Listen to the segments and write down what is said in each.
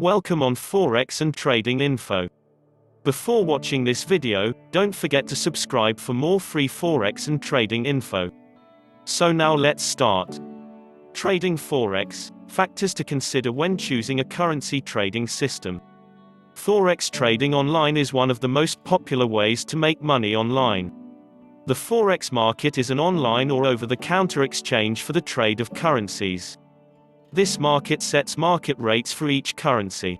Welcome on Forex and Trading Info. Before watching this video, don't forget to subscribe for more free Forex and trading info. So now let's start. Trading Forex, factors to consider when choosing a currency trading system. Forex trading online is one of the most popular ways to make money online. The Forex market is an online or over-the-counter exchange for the trade of currencies. This market sets market rates for each currency.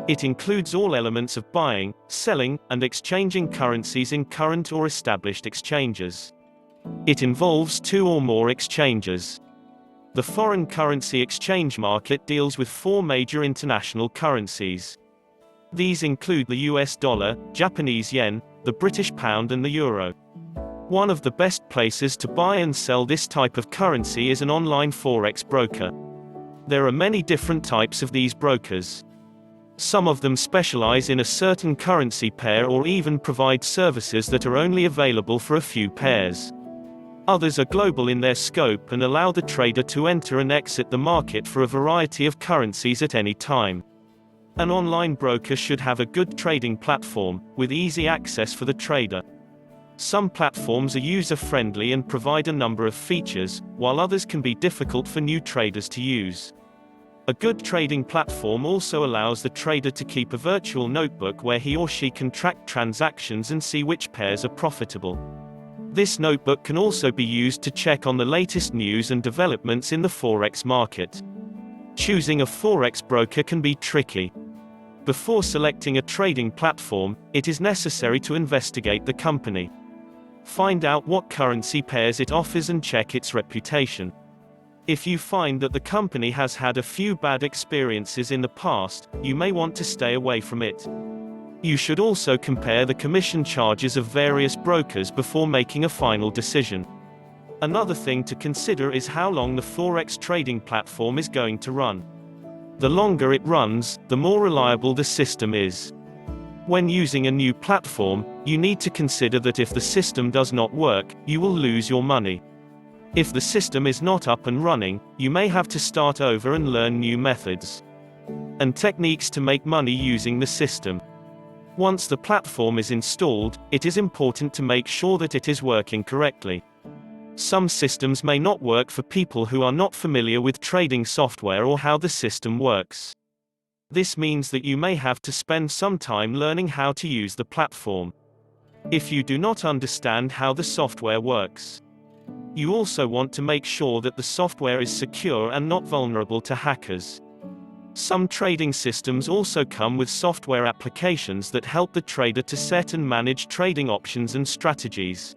It includes all elements of buying, selling, and exchanging currencies in current or established exchanges. It involves two or more exchanges. The foreign currency exchange market deals with four major international currencies. These include the US dollar, Japanese yen, the British pound and the euro. One of the best places to buy and sell this type of currency is an online Forex broker. There are many different types of these brokers. Some of them specialize in a certain currency pair or even provide services that are only available for a few pairs. Others are global in their scope and allow the trader to enter and exit the market for a variety of currencies at any time. An online broker should have a good trading platform, with easy access for the trader. Some platforms are user-friendly and provide a number of features, while others can be difficult for new traders to use. A good trading platform also allows the trader to keep a virtual notebook where he or she can track transactions and see which pairs are profitable. This notebook can also be used to check on the latest news and developments in the Forex market. Choosing a Forex broker can be tricky. Before selecting a trading platform, it is necessary to investigate the company. Find out what currency pairs it offers and check its reputation. If you find that the company has had a few bad experiences in the past, you may want to stay away from it. You should also compare the commission charges of various brokers before making a final decision. Another thing to consider is how long the Forex trading platform is going to run. The longer it runs, the more reliable the system is. When using a new platform, you need to consider that if the system does not work, you will lose your money. If the system is not up and running, you may have to start over and learn new methods and techniques to make money using the system. Once the platform is installed, it is important to make sure that it is working correctly. Some systems may not work for people who are not familiar with trading software or how the system works. This means that you may have to spend some time learning how to use the platform. If you do not understand how the software works, you also want to make sure that the software is secure and not vulnerable to hackers. Some trading systems also come with software applications that help the trader to set and manage trading options and strategies.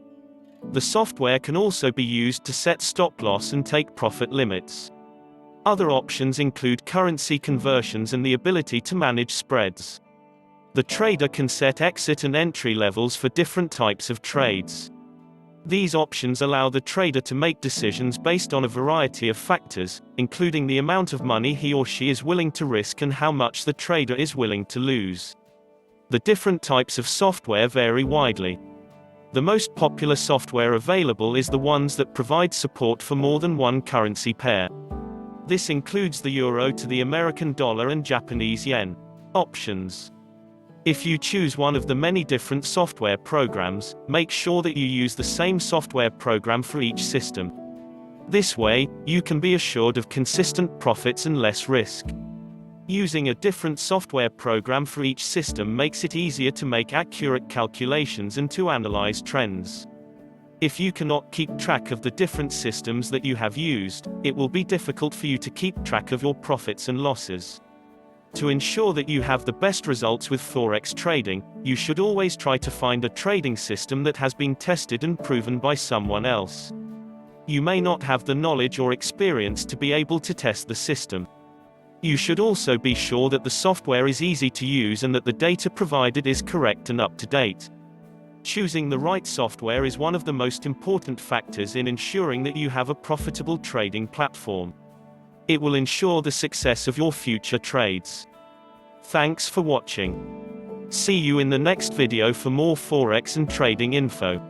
The software can also be used to set stop loss and take profit limits. Other options include currency conversions and the ability to manage spreads. The trader can set exit and entry levels for different types of trades. These options allow the trader to make decisions based on a variety of factors, including the amount of money he or she is willing to risk and how much the trader is willing to lose. The different types of software vary widely. The most popular software available is the ones that provide support for more than one currency pair. This includes the euro to the American dollar and Japanese yen. Options. If you choose one of the many different software programs, make sure that you use the same software program for each system. This way, you can be assured of consistent profits and less risk. Using a different software program for each system makes it easier to make accurate calculations and to analyze trends. If you cannot keep track of the different systems that you have used, it will be difficult for you to keep track of your profits and losses. To ensure that you have the best results with Forex trading, you should always try to find a trading system that has been tested and proven by someone else. You may not have the knowledge or experience to be able to test the system. You should also be sure that the software is easy to use and that the data provided is correct and up to date. Choosing the right software is one of the most important factors in ensuring that you have a profitable trading platform. It will ensure the success of your future trades. Thanks for watching. See you in the next video for more Forex and trading info.